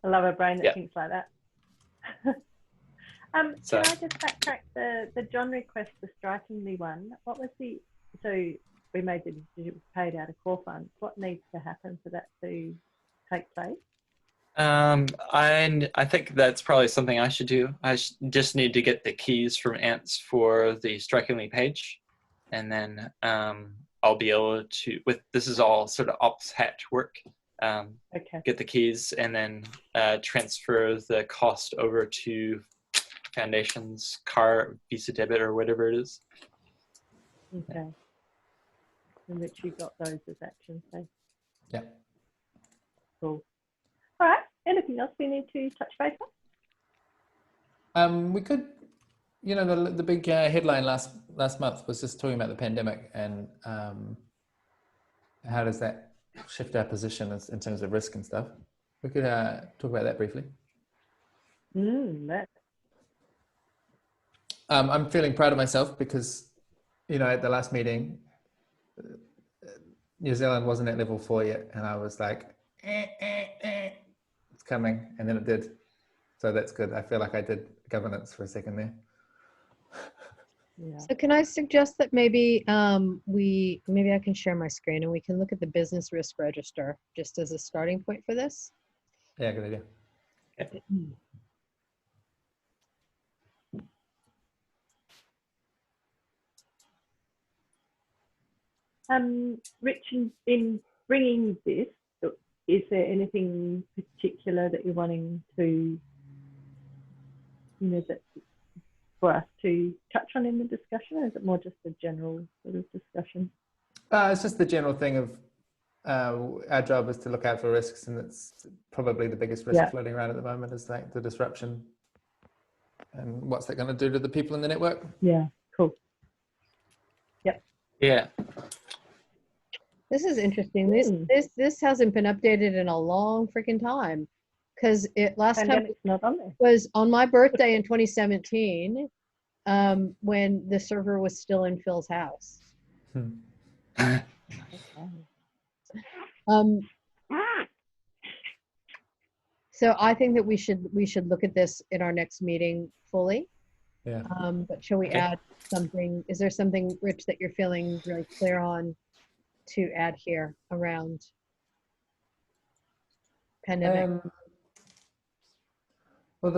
I love a brain that thinks like that. Can I just backtrack the John request, the strikingly one? What was so we made the decision paid out of core funds. What needs to happen for that to take place? I think that's probably something I should do. I just need to get the keys from Ants for the strikingly page, and then I'll be able to, this is all sort of ops hat work, get the keys and then transfer the cost over to Foundation's Visa debit or whatever it is. Okay. In which you got those as actions. So. Yeah. Cool. All right. Anything else we need to touch base on? We could, the big headline last month was just talking about the pandemic and how does that shift our position in terms of risk and stuff. We could talk about that briefly. I'm feeling proud of myself because, at the last meeting, New Zealand wasn't at level 4 yet, and I was like, it's coming, and then it did. So that's good. I feel like I did governance for a second there. Yeah. So can I suggest that maybe maybe I can share my screen and we can look at the business risk register just as a starting point for this? Yeah, good idea. Rich, in bringing this, is there anything particular that you're wanting to, that for us to touch on in the discussion, or is it more just a general sort of discussion? It's just the general thing of our job is to look out for risks, and it's probably the biggest risk floating around at the moment is like the disruption, and what's that going to do to the people in the network? Yeah, cool. Yep. Yeah. This is interesting. This hasn't been updated in a long freaking time, because last time it's not on there. Was on my birthday in 2017, when the server was still in Phil's house. So I think that we should look at this in our next meeting fully. Yeah. But shall we add something? Is there something, Rich, that you're feeling really clear on to add here around pandemic? Well,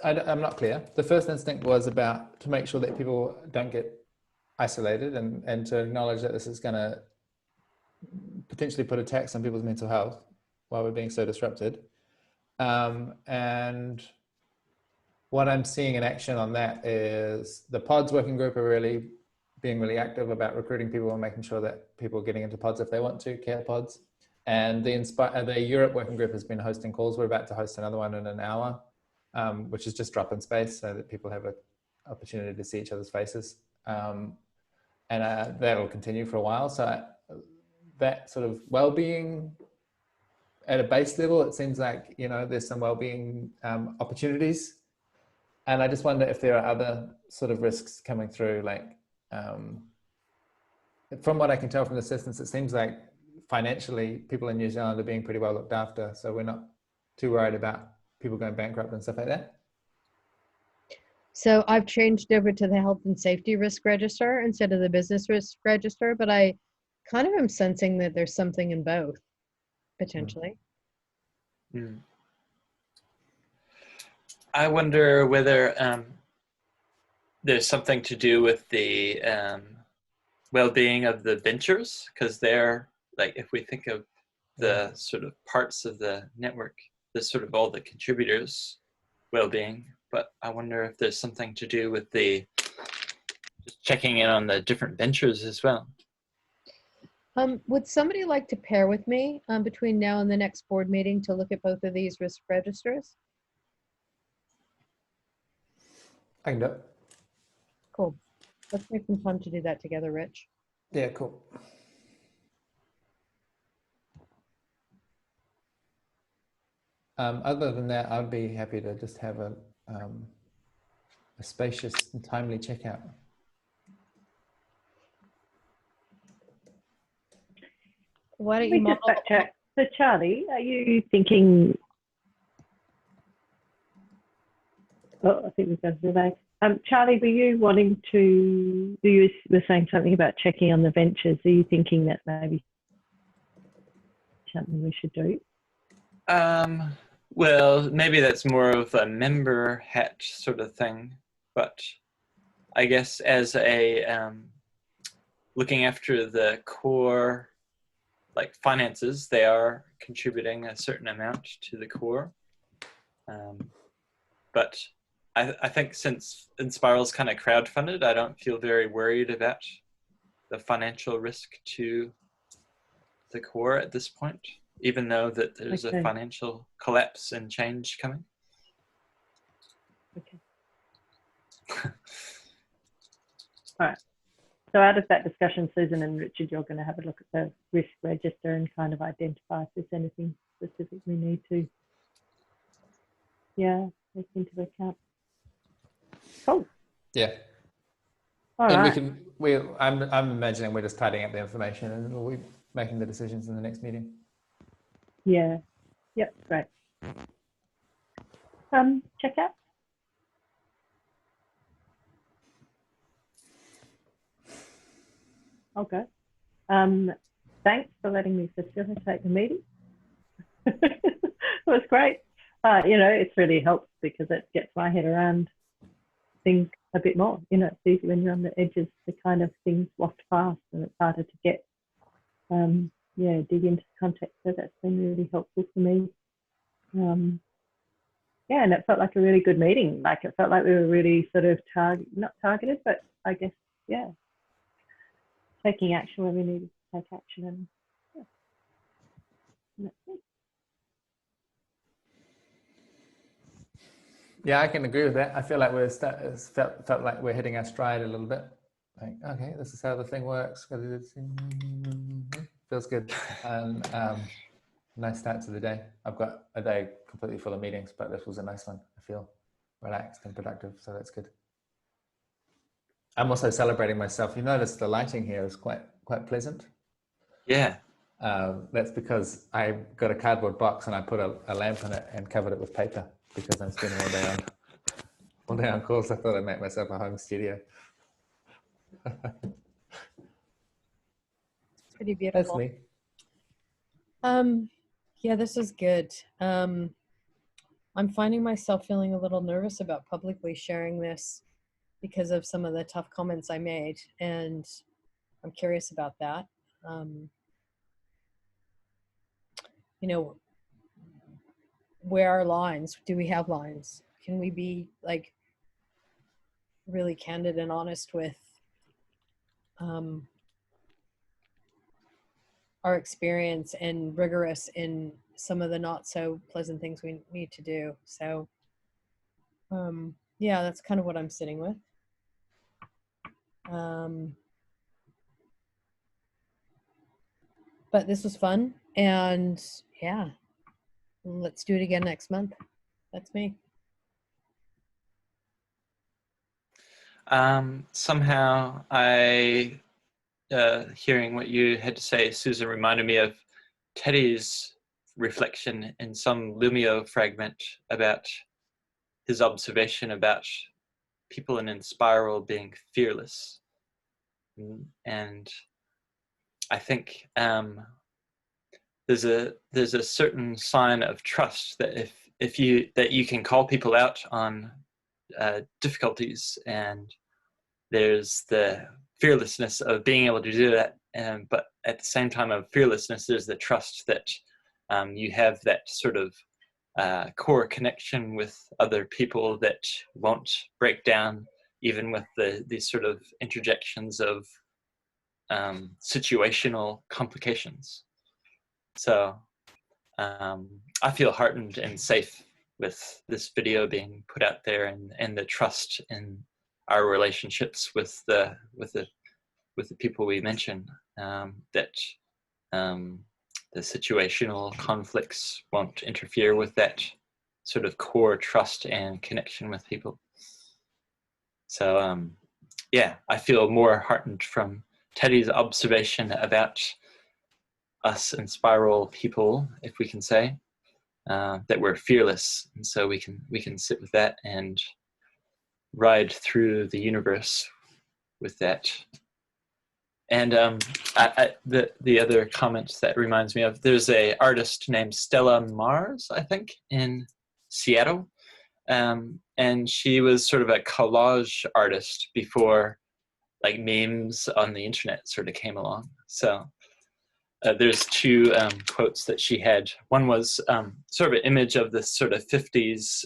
I'm not clear. The first instinct was about to make sure that people don't get isolated and to acknowledge that this is going to potentially put a tax on people's mental health while we're being so disrupted. And what I'm seeing in action on that is the pods working group are being really active about recruiting people and making sure that people are getting into pods if they want to, care pods. And the Europe working group has been hosting calls. We're about to host another one in an hour, which is just drop in space so that people have an opportunity to see each other's faces. And that'll continue for a while. So that sort of well-being at a base level, it seems like, there's some well-being opportunities. And I just wonder if there are other sort of risks coming through, like, from what I can tell from the assistance, it seems like financially people in New Zealand are being pretty well looked after. So we're not too worried about people going bankrupt and stuff like that. So I've changed over to the health and safety risk register instead of the business risk register, but I kind of am sensing that there's something in both, potentially. I wonder whether there's something to do with the well-being of the benchers, because they're, like, if we think of the sort of parts of the network, there's sort of all the contributors' well-being, but I wonder if there's something to do with the just checking in on the different benchers as well. Would somebody like to pair with me between now and the next board meeting to look at both of these risk registers? I can do it. Cool. Let's make some time to do that together, Rich. Yeah, cool. Other than that, I'd be happy to just have a spacious and timely checkout. Why don't you just backtrack? So Charlie, are you thinking? Oh, I think we've got to delay. Charlie, were you wanting to? You were saying something about checking on the ventures. Are you thinking that maybe something we should do? Well, maybe that's more of a member hat sort of thing, but I guess as a looking after the core, like finances, they are contributing a certain amount to the core. But I think since Inspiral's kind of crowdfunded, I don't feel very worried about the financial risk to the core at this point, even though that there's a financial collapse and change coming. Okay. All right. So out of that discussion, Susan and Richard, you're going to have a look at the risk register and kind of identify if there's anything specific we need to, take into account. Cool. Yeah. All right. I'm imagining we're just tidying up the information and we'll be making the decisions in the next meeting. Yeah. Yep. Great. check out. Okay. Thanks for letting me facilitate the meeting. It was great. You know, it's really helped because it gets my head around things a bit more. You know, it's easy when you're on the edges, the kind of things waft fast and it's harder to get, yeah, dig into context. So that's been really helpful for me. Yeah, and it felt like a really good meeting. Like it felt like we were really sort of not targeted, but I guess, yeah, taking action when we needed to take action. And yeah, and that's it. Yeah, I can agree with that. I feel like felt like we're hitting our stride a little bit. Like, okay, this is how the thing works. Feels good. And nice start to the day. I've got a day completely full of meetings, but this was a nice one. I feel relaxed and productive, so that's good. I'm also celebrating myself. You notice the lighting here is quite pleasant. Yeah. That's because I got a cardboard box and I put a lamp in it and covered it with paper because I'm spending all day on calls. I thought I'd make myself a home studio. It's pretty beautiful. That's me. Yeah, this is good. I'm finding myself feeling a little nervous about publicly sharing this because of some of the tough comments I made, and I'm curious about that. You know, where are lines? Do we have lines? Can we be like really candid and honest with our experience and rigorous in some of the not so pleasant things we need to do? So yeah, that's kind of what I'm sitting with. But this was fun, and yeah, let's do it again next month. That's me. Somehow hearing what you had to say, Susan, reminded me of Teddy's reflection in some Lumio fragment about his observation about people in Spiral being fearless. And I think there's a certain sign of trust that if you can call people out on difficulties, and there's the fearlessness of being able to do that, but at the same time of fearlessness there's the trust that you have that sort of core connection with other people that won't break down even with these sort of interjections of situational complications. So I feel heartened and safe with this video being put out there, and the trust in our relationships with the people we mention, that the situational conflicts won't interfere with that sort of core trust and connection with people. So yeah, I feel more heartened from Teddy's observation about us and Spiral people, if we can say, that we're fearless, and so we can sit with that and ride through the universe with that. And the other comment that reminds me of, there's a artist named Stella Mars, I think, in Seattle, and she was sort of a collage artist before like memes on the internet sort of came along. So there's two quotes that she had. One was sort of an image of this sort of 50s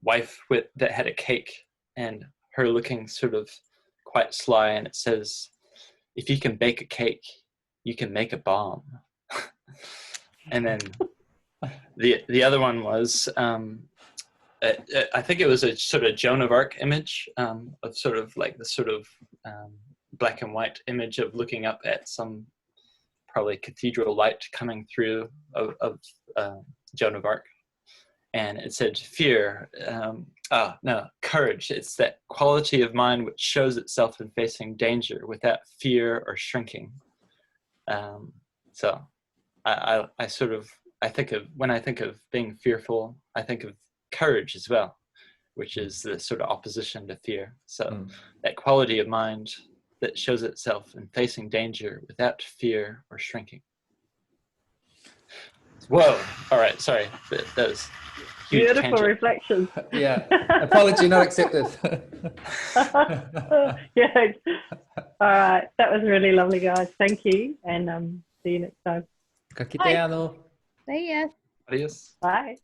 wife that had a cake, and her looking sort of quite sly, and it says, "If you can bake a cake, you can make a bomb." And then the other one was, I think it was a sort of Joan of Arc image of sort of like the sort of black and white image of looking up at some probably cathedral light coming through of Joan of Arc. And it said, fear, no, courage. It's that quality of mind which shows itself in facing danger without fear or shrinking. So I when I think of being fearful, I think of courage as well, which is the sort of opposition to fear. So that quality of mind that shows itself in facing danger without fear or shrinking. Whoa! All right, sorry. That was huge Beautiful tangent. reflections. Yeah. Apology not accepted. Yeah. All right. That was really lovely, guys. Thank you. And see you next time. Ka kite ano. Say yes. Adios. Bye.